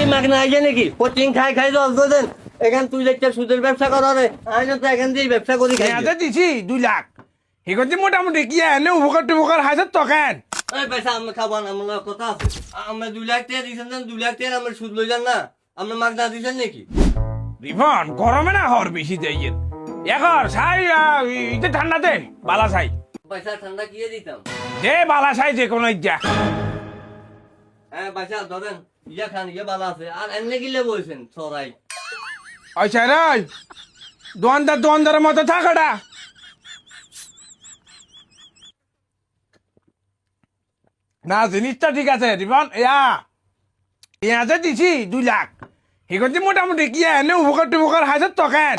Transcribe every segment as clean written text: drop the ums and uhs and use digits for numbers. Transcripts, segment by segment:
কি মাগনা আইছে নাকি কোচিং খাই খাই জল দেন এখান তুই দেখতে সুদের ব্যবসা করা রে আমি তো এখান দিয়ে ব্যবসা করি খাই পেঁয়াজে দিছি 2 লাখ হেগতি মোটামুটি কি এনে উপকার টুপকার হাজার তকেন এই পয়সা আমরা খাবো না আমার কথা আছে আমরা 2 লাখ টাকা দিয়েছেন 2 লাখ টাকা আমরা সুদ লই যান না আমরা মাগনা দিয়েছেন নাকি রিফন গরমে না হর বেশি দেইয়েন একর ছাই ইতে ঠান্ডাতে বালা ছাই পয়সা ঠান্ডা কিয়ে দিতাম দে বালা ছাই যে কোনো ইচ্ছা হ্যাঁ পয়সা ধরেন ইয়া খান ইয়া বালা আছে আর এমনি গিলে বলছেন সরাই আচ্ছা রে দোয়ানদারের মতো থাকাটা না জিনিসটা ঠিক আছে রিফন পেঁয়াজে দিছি 2 লাখ হেগতি মোটামুটি কি এনে উপকার টুপকার হাজার তকেন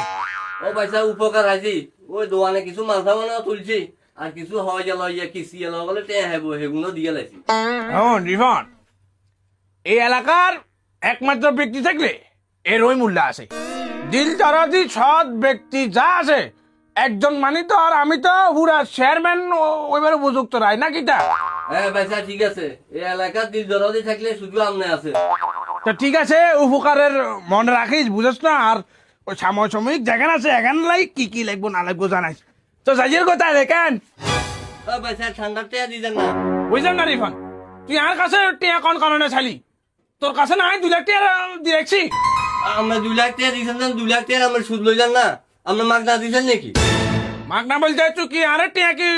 ও পয়সা উপকার আছি ওই দোকানে কিছু মাথা বানা তুলছি আর কিছু হয় গেল ইয়া কিসি এলো বলে তে হেবো হেগুলো দিয়ে লাইছি রিফন এই এলাকার একমাত্র ব্যক্তি থাকলে এর ওই মূল্য আছে দিল দরদি সৎ ব্যক্তি যা আছে একজন মানি তো আর আমি তো পুরা চেয়ারম্যান ওইবারে উপযুক্ত রায় না কিটা হ্যাঁ পয়সা ঠিক আছে এই এলাকার দিল দরদি থাকলে শুধু আমনে আছে তো ঠিক আছে উপকারের মনে রাখিস বুঝছ না আর ওই সাময়িক জায়গা আছে এখান লাই কি লাগবো না লাগবো জানাইস তো সাজির কথা দেখেন ও পয়সা ঠান্ডা টেয়া দিতেন না বুঝলাম না রিফান তুই আর কাছে টিয়া কোন কারণে ছালি তোর কাছে না 2 লাখ টাকা দিয়েছি আমরা 2 লাখ টাকা দিয়েছেন 2 লাখ টাকা আমরা সুদ লই যান না আমরা মাগনা দিয়েছেন নাকি মাগনা বলতে তুই কি আরে টিয়া কি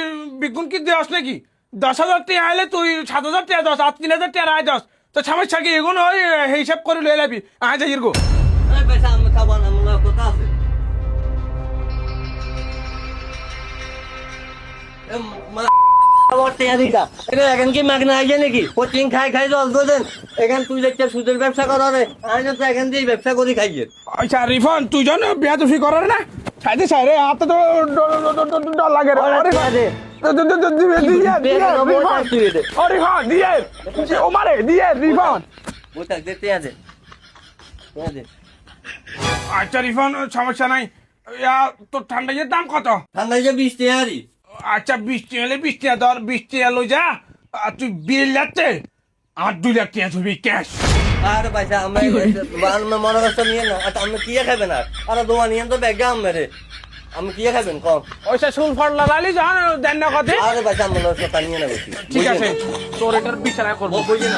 বিগুন কি দেওয়াস নাকি 10,000 টাকা আইলে তুই 7,000 টাকা দশ আর 3,000 টাকা আয় দশ তো সমস্যা কি এগুলো ওই হিসাব করে লয়ে লাবি আয় যাই গো এই পয়সা আমরা খাবো না আমার কথা আছে এখন কি মাগনা আইছে নাকি কোচিং খাই খাই জল দেন এখান তুই দেখতে সুদের ব্যবসা করা রে আমি তো এখান দিয়ে ব্যবসা করি খাইয়ে আচ্ছা রিফান তুই জন বিয়া তুই করার না সাইডে সাইডে হাতে তো ডর লাগে রে আচ্ছা রিফান সমস্যা নাই তোর ঠান্ডা দাম কত ঠান্ডা 20 টাকা দি আচ্ছা 20 টাকা হলে 20 টাকা ধর 20 টাকা লই যা আর তুই বিল যাচ্ছে আর 2 লাখ টাকা তুই ক্যাশ আর পয়সা আমরা মনে কষ্ট নিয়ে না আমরা কি খাবেন আর দোয়া নিয়ে তো ব্যাগা আমারে আমি কি খাবেন কম ওইসা সুল ফল লাগালি জান দেন না কথা আরে পয়সা আমরা নিয়ে না বেশি ঠিক আছে তোর এটার বিচার করবো বুঝি না